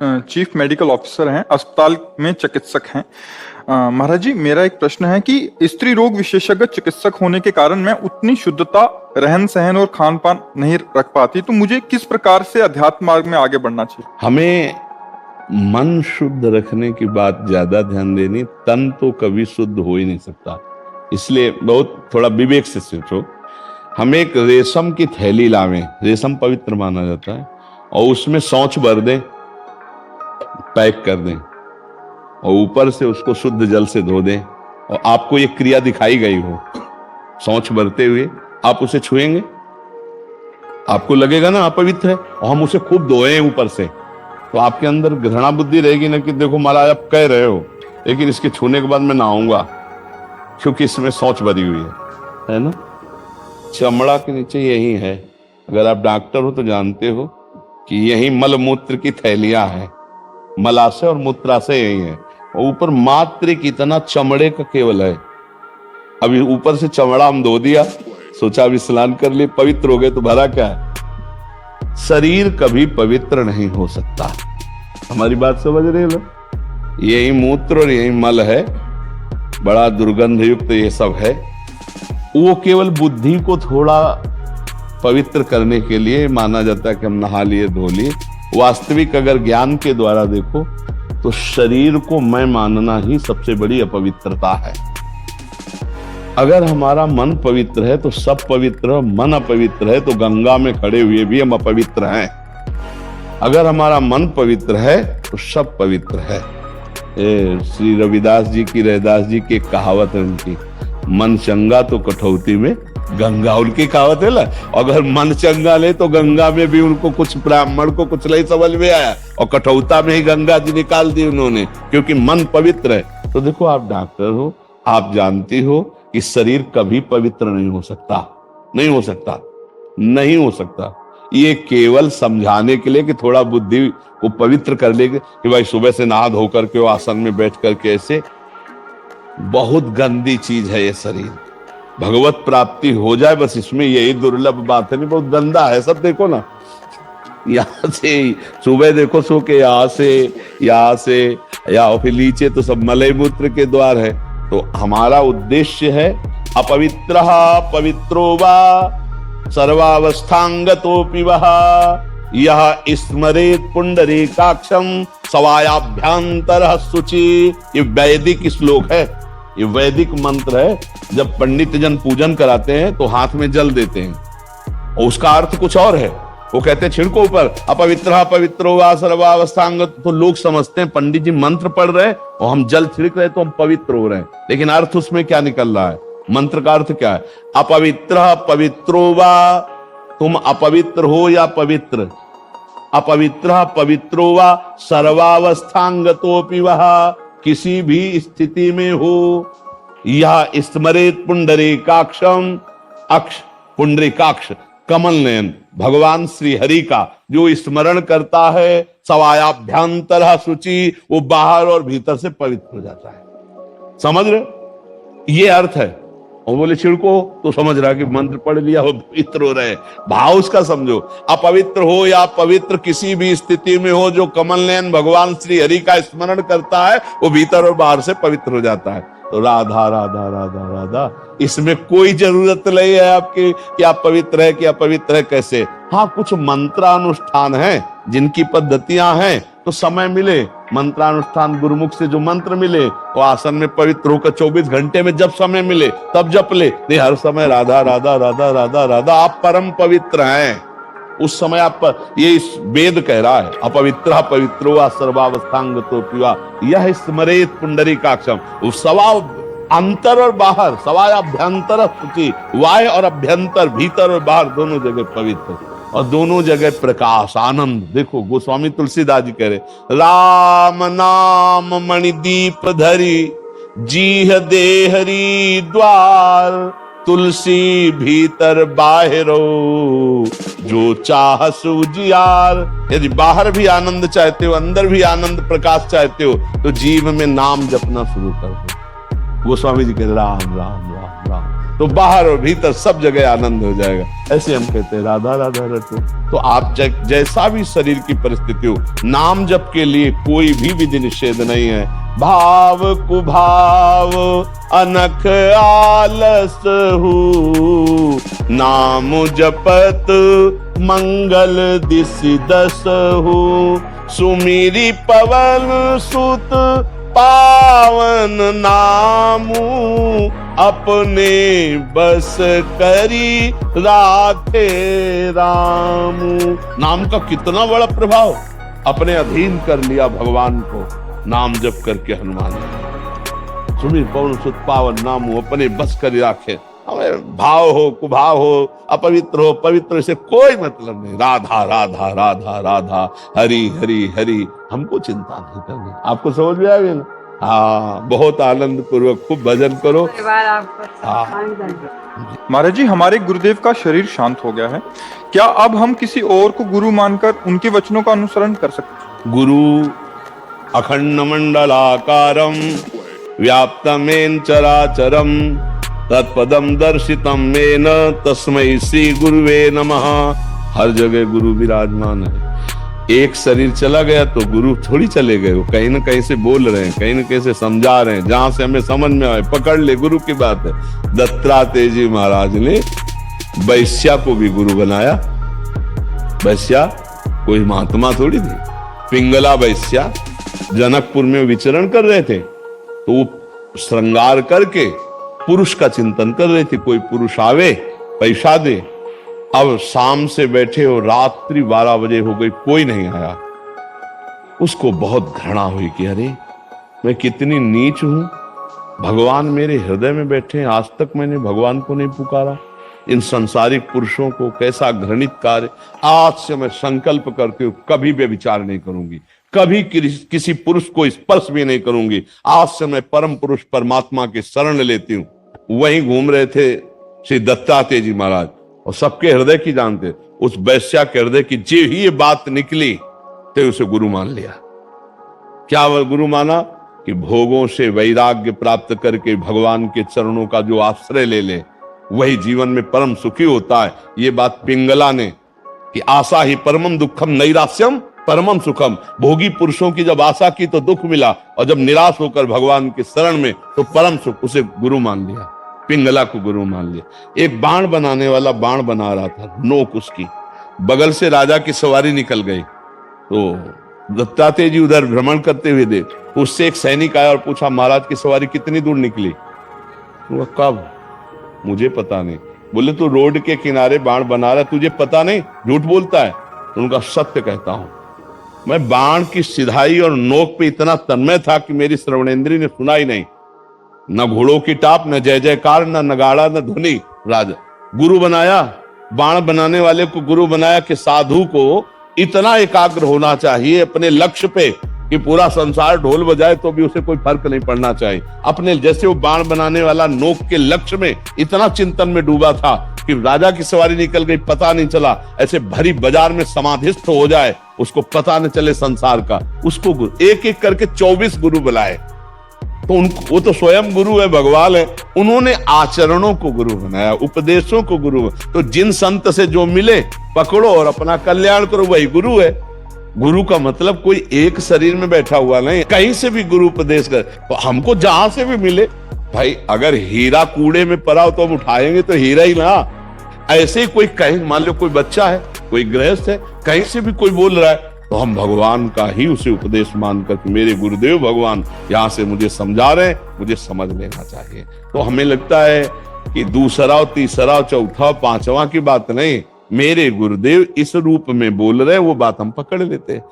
Chief medical officer हैं, अस्पताल में चिकित्सक हैं। महाराज जी, मेरा एक प्रश्न है कि स्त्री रोग विशेषज्ञ चिकित्सक होने के कारण मैं उतनी शुद्धता, रहन सहन और खान पान नहीं रख पाती, तो मुझे किस प्रकार से अध्यात्म मार्ग में आगे बढ़ना चाहिए? हमें मन शुद्ध रखने की बात ज्यादा ध्यान देनी, तन तो कभी शुद्ध हो ही नहीं सकता। इसलिए बहुत थोड़ा विवेक से सोचो। हम एक रेशम की थैली लावें, रेशम पवित्र माना जाता है, और उसमें शौच भर दें, पैक कर दें, और ऊपर से उसको शुद्ध जल से धो दें, और आपको ये क्रिया दिखाई गई हो शौच भरते हुए, आप उसे छुएंगे, आपको लगेगा ना अपवित्र है, और हम उसे खूब धोए ऊपर से, तो आपके अंदर घृणा बुद्धि रहेगी ना कि देखो महाराज आप कह रहे हो, लेकिन इसके छूने के बाद मैं नहाऊंगा क्योंकि इसमें शौच भरी हुई है ना। चमड़ा के नीचे यही है। अगर आप डॉक्टर हो तो जानते हो कि यही मल मूत्र की थैलियां हैं, मलाशय और मूत्राशय यही है, और ऊपर मात्र कितना चमड़े का केवल है। अभी ऊपर से चमड़ा हम धो दिया, सोचा अभी स्नान कर लिए, पवित्र हो गए, तो भरा क्या है? शरीर कभी पवित्र नहीं हो सकता। हमारी बात समझ रहे हो? यही मूत्र और यही मल है, बड़ा दुर्गंध युक्त ये सब है। वो केवल बुद्धि को थोड़ा पवित्र करने के लिए माना जाता है कि हम नहा लिए, धो लिए। वास्तविक अगर ज्ञान के द्वारा देखो तो शरीर को मैं मानना ही सबसे बड़ी अपवित्रता है। अगर हमारा मन पवित्र है तो सब पवित्र, मन अपवित्र है तो गंगा में खड़े हुए भी हम अपवित्र हैं। अगर हमारा मन पवित्र है तो सब पवित्र है। श्री रविदास जी की, रैदास जी की एक कहावत है उनकी, मन चंगा तो कठौती में गंगा, उनकी कहावत है ना। अगर मन चंगा ले तो गंगा में भी उनको कुछ, ब्राह्मण को कुछ नहीं समझ में आया, और कठौता में ही गंगा जी निकाल दी उन्होंने, क्योंकि मन पवित्र है। तो देखो, आप डॉक्टर हो, आप जानती हो कि शरीर कभी पवित्र नहीं हो सकता, नहीं हो सकता, नहीं हो सकता। ये केवल समझाने के लिए कि थोड़ा बुद्धि को पवित्र कर ले कि भाई सुबह से नहा धो करके वो आसन में बैठ करके, ऐसे बहुत गंदी चीज है ये शरीर। भगवत प्राप्ति हो जाए बस, इसमें यही दुर्लभ बात है। नहीं, बहुत गंदा है सब। देखो ना, यहाँ से सुबह देखो, सो के यहाँ से या फिर नीचे तो सब मलय मूत्र के द्वार है। तो हमारा उद्देश्य है अपवित्र पवित्रो वा सर्वावस्थांगतोपि वः यह स्मरेत पुंडरीकाक्षम सवायाभ्यंतरः शुचि। ये वैदिक श्लोक है, ये वैदिक मंत्र है। जब पंडित जन पूजन कराते हैं तो हाथ में जल देते हैं, और उसका अर्थ कुछ और है। वो कहते हैं छिड़को ऊपर, अपवित्र पवित्रो वा सर्वावस्थांगत। तो लोग समझते हैं पंडित जी मंत्र पढ़ रहे हैं और हम जल छिड़क रहे तो हम पवित्र हो रहे हैं, लेकिन अर्थ उसमें क्या निकल रहा है? मंत्र का अर्थ क्या है? अपवित्र पवित्रो वा, तुम अपवित्र हो या पवित्र, अपवित्र पवित्रो वा सर्वावस्थांगतोपि वः, किसी भी स्थिति में हो। यह स्मरेत पुंडरीकाक्षम, अक्ष पुंडरीकाक्ष कमल नयन भगवान श्री हरि का जो स्मरण करता है, सवायाभ्यंतरः शुचि, वो बाहर और भीतर से पवित्र हो जाता है। समझ रहे? ये अर्थ है। और बोले छिड़को तो समझ रहा कि मंत्र पढ़ लिया हो, पवित्र हो रहे। भाव उसका समझो, अपवित्र हो या पवित्र, किसी भी स्थिति में हो, जो कमल नयन भगवान श्री हरि का स्मरण करता है वो भीतर और बाहर से पवित्र हो जाता है। तो राधा राधा राधा राधा, इसमें कोई जरूरत नहीं है आपकी कि आप पवित्र है कि अपवित्र है कैसे। हाँ, कुछ मंत्रानुष्ठान है जिनकी पद्धतियां हैं, तो समय मिले मंत्रानुष्ठान, गुरुमुख से जो मंत्र मिले वो आसन में पवित्र होकर 24 घंटे में जब समय मिले तब जप ले। नहीं, हर समय राधा राधा राधा राधा राधा, आप परम पवित्र हैं। उस समय आप ये वेद कह रहा है, अपवित्र पवित्रो वा सर्वावस्थांगतोपि वा यह स्मरेत पुंडरीकाक्षम। सवा अंतर और बाहर, सवायाभ्यंतर शुचि, वाय और अभ्यंतर, भीतर और बाहर दोनों जगह पवित्र, और दोनों जगह प्रकाश, आनंद। देखो गोस्वामी तुलसीदास जी कह रहे, राम नाम मणिदीप धरी जीह देहरी द्वार, तुलसी भीतर बाहरो जो चाह सूजियार। यदि बाहर भी आनंद चाहते हो, अंदर भी आनंद प्रकाश चाहते हो, तो जीव में नाम जपना शुरू कर दो। गोस्वामी जी कहते राम राम राम राम, तो बाहर और भीतर सब जगह आनंद हो जाएगा। ऐसे हम कहते हैं राधा राधा रटो। तो आप जैसा भी शरीर की परिस्थिति हो, नाम जप के लिए कोई भी विधि निषेध नहीं है। भाव कुभाव अनख आलस हूँ, नाम जपत मंगल दिसि दस हूँ, सुमिरी पवन सुत पावन नामू, अपने बस करी राखे रामू। नाम का कितना बड़ा प्रभाव, अपने अधीन कर लिया भगवान को नाम जप करके हनुमान ने। सुमिर पवन सुत पावन नामू, अपने बस करी राखे। हमें भाव हो कुभाव हो, अपवित्र हो पवित्र से कोई मतलब नहीं। राधा राधा राधा राधा, हरि हरि हरि, हमको चिंता नहीं करनी। आपको समझ में आ गया ना? हाँ, बहुत आनंद पूर्वक खूब भजन करो। महाराज जी, हमारे गुरुदेव का शरीर शांत हो गया है, क्या अब हम किसी और को गुरु मानकर उनके वचनों का अनुसरण कर सकते? गुरु अखंड मंडलाकारं व्याप्तमेन चराचरम तत्पदम दर्शितम मेन तस्मै श्री गुरुवे नमः। हर जगह गुरु विराजमान है। एक शरीर चला गया तो गुरु थोड़ी चले गए, वो कहीं ना कहीं से बोल रहे हैं, कहीं ना कहीं से समझा रहे हैं, जहां से हमें समझ में आए पकड़ ले, गुरु की बात है। दत्तात्रेय जी महाराज ने वैश्या को भी गुरु बनाया। वैश्या कोई महात्मा थोड़ी थी। पिंगला वैश्या जनकपुर में विचरण कर रहे थे, तो वो श्रृंगार करके पुरुष का चिंतन कर रहे थे, कोई पुरुष आवे पैसा दे। अब शाम से बैठे हो, रात्रि 12 बजे हो गई, कोई नहीं आया। उसको बहुत घृणा हुई कि अरे मैं कितनी नीच हूं, भगवान मेरे हृदय में बैठे हैं, आज तक मैंने भगवान को नहीं पुकारा। इन संसारिक पुरुषों को कैसा घृणित कार्य। आज से मैं संकल्प करती हूँ कभी व्यभिचार नहीं करूंगी, कभी किसी पुरुष को स्पर्श भी नहीं करूंगी। आज से मैं परम पुरुष परमात्मा की शरण लेती हूँ। वहीं घूम रहे थे श्री दत्तात्रेय जी महाराज, और सबके हृदय की जानते। उस वैश्या के हृदय की जी ही ये बात निकली तो उसे गुरु मान लिया। क्या वह गुरु माना कि भोगों से वैराग्य प्राप्त करके भगवान के चरणों का जो आश्रय ले ले, वही जीवन में परम सुखी होता है। ये बात पिंगला ने कि आशा ही परमम दुखम नैराश्यम परमम सुखम। भोगी पुरुषों की जब आशा की तो दुख मिला, और जब निराश होकर भगवान के शरण में तो परम सुख। उसे गुरु मान लिया, पिंगला को गुरु मान लिया। एक बाण बनाने वाला बाण बना रहा था, नोक उसकी, बगल से राजा की सवारी निकल गई। तो दत्तात्रेय जी उधर भ्रमण करते हुए देख, उससे एक सैनिक आया और पूछा महाराज की सवारी कितनी दूर निकली? वो कब? मुझे पता नहीं। बोले तू रोड के किनारे बाण बना रहा, तुझे पता नहीं, झूठ बोलता है। तो उनका सत्य कहता हूं, मैं बाण की सिधाई और नोक पे इतना तन्मय था कि मेरी श्रवणेंद्री ने सुना ही नहीं। न घोड़ों की टाप, न जय जयकार, न नगाड़ा, न ध्वनि। राजा गुरु बनाया, बाण बनाने वाले को गुरु बनाया कि साधु को इतना एकाग्र होना चाहिए अपने लक्ष्य पे कि पूरा संसार ढोल बजाए तो भी उसे कोई फर्क नहीं पड़ना चाहिए। अपने जैसे वो बाण बनाने वाला नोक के लक्ष्य में इतना चिंतन में डूबा था कि राजा की सवारी निकल गई, पता नहीं चला। ऐसे भरी बाजार में समाधिस्थ हो जाए, उसको पता न चले संसार का। उसको गुरु एक एक करके 24 गुरु बुलाए। तो उनको, वो तो स्वयं गुरु है, भगवान है। उन्होंने आचरणों को गुरु बनाया, उपदेशों को गुरु। तो जिन संत से जो मिले पकड़ो और अपना कल्याण करो, वही गुरु है। गुरु का मतलब कोई एक शरीर में बैठा हुआ नहीं, कहीं से भी गुरु उपदेश कर। तो हमको जहां से भी मिले, भाई अगर हीरा कूड़े में पड़ा हो तो हम उठाएंगे तो हीरा ही ना। ऐसे ही कोई कहीं, मान लो कोई बच्चा है, कोई गृहस्थ है, कहीं से भी कोई बोल रहा है, तो हम भगवान का ही उसे उपदेश मानकर मेरे गुरुदेव भगवान यहाँ से मुझे समझा रहे हैं, मुझे समझ लेना चाहिए। तो हमें लगता है कि दूसरा, तीसरा, चौथा, पांचवा की बात नहीं, मेरे गुरुदेव इस रूप में बोल रहे हैं, वो बात हम पकड़ लेते हैं।